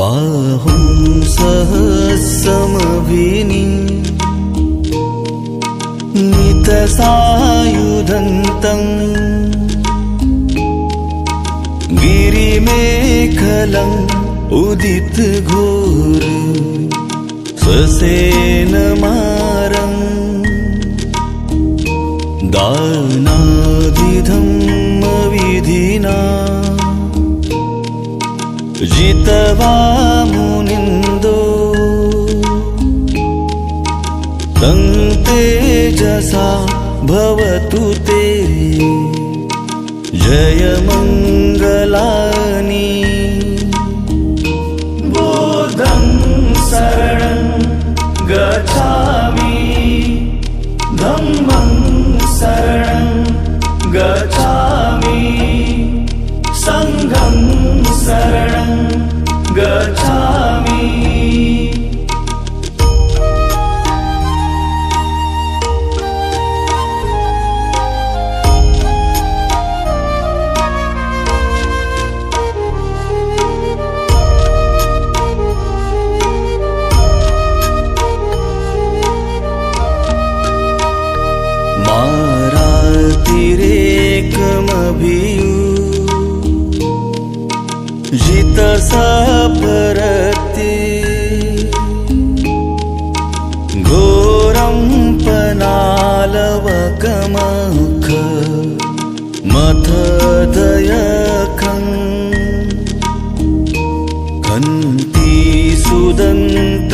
बाहुं सहस्रमभिनी नितसायुधन्तम् गिरिमेखलम् उदितघोर ससेनमारम् दानादिधम्मविधिना जितवा मुनिन्दो तं तेजसा भवतु ते जयमङ्गलानि बुद्धं शरणं गच्छामि धम्मं शरणं गच्छामि संघं शरणं गच्छामि मारातिरेकमभियु जितसपरति घोरं पनालवकमख मथदयखं कन्ति सुदन्तविधिना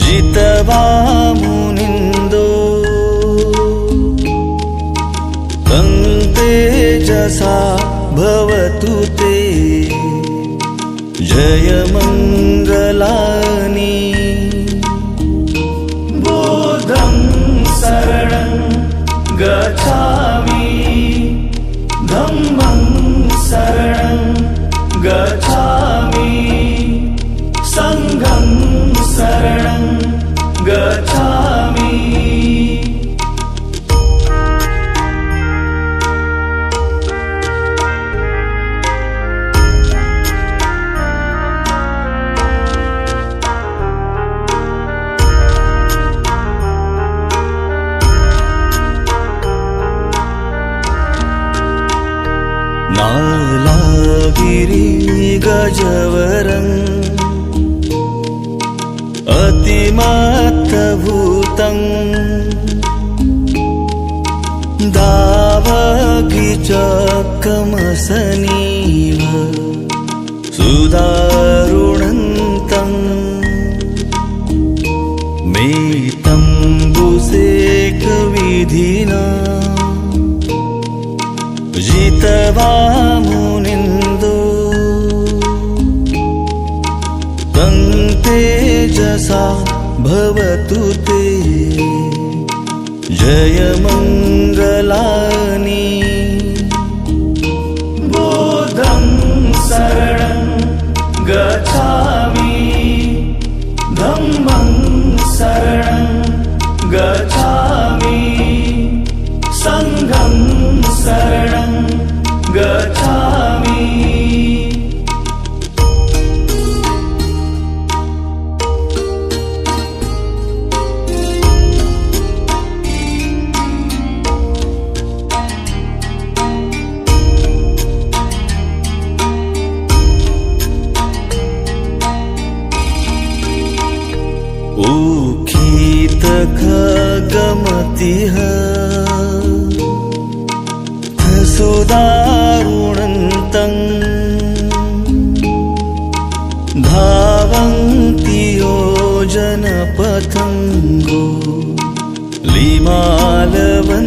जितवा मुनिन्दो तं तेजसा भवतु ते जयमङ्गलानि बुद्धं शरणं गच्छामि धम्मं शरणं गच्छामि संघं शरणं गच्छामि नालागिरि गजवरम् अतिमत्तभूतं दावगिचकमसनीव सुदारुणन्तम् मेतम्बुसेकविधिना जितवा मुनिन्दो तं तेजसा भवतु ते जयमङ्गलानि बुद्धं शरणं गच्छामि धम्मं शरणं गच्छामि संघं शरणं गच्छामि उखितखगमतिः सुदारुणन्तं धावन्ति योजनपथं लिमालवन्तं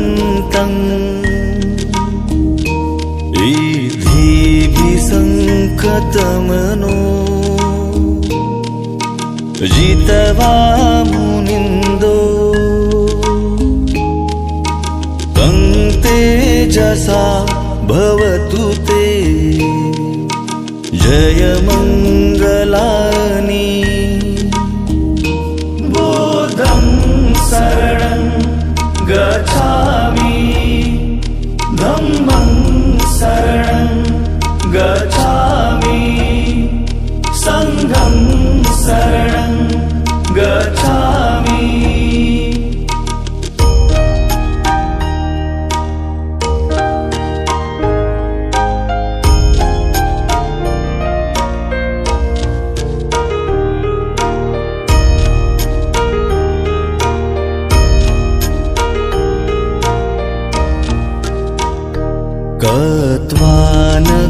इद्धिभिसङ्कतमनो जितवा मुनिन्दो तं तेजसा भवतु ते जयमङ्गलानि बुद्धं शरणं गच्छामि धम्मं शरणं गच्छामि कत्वा न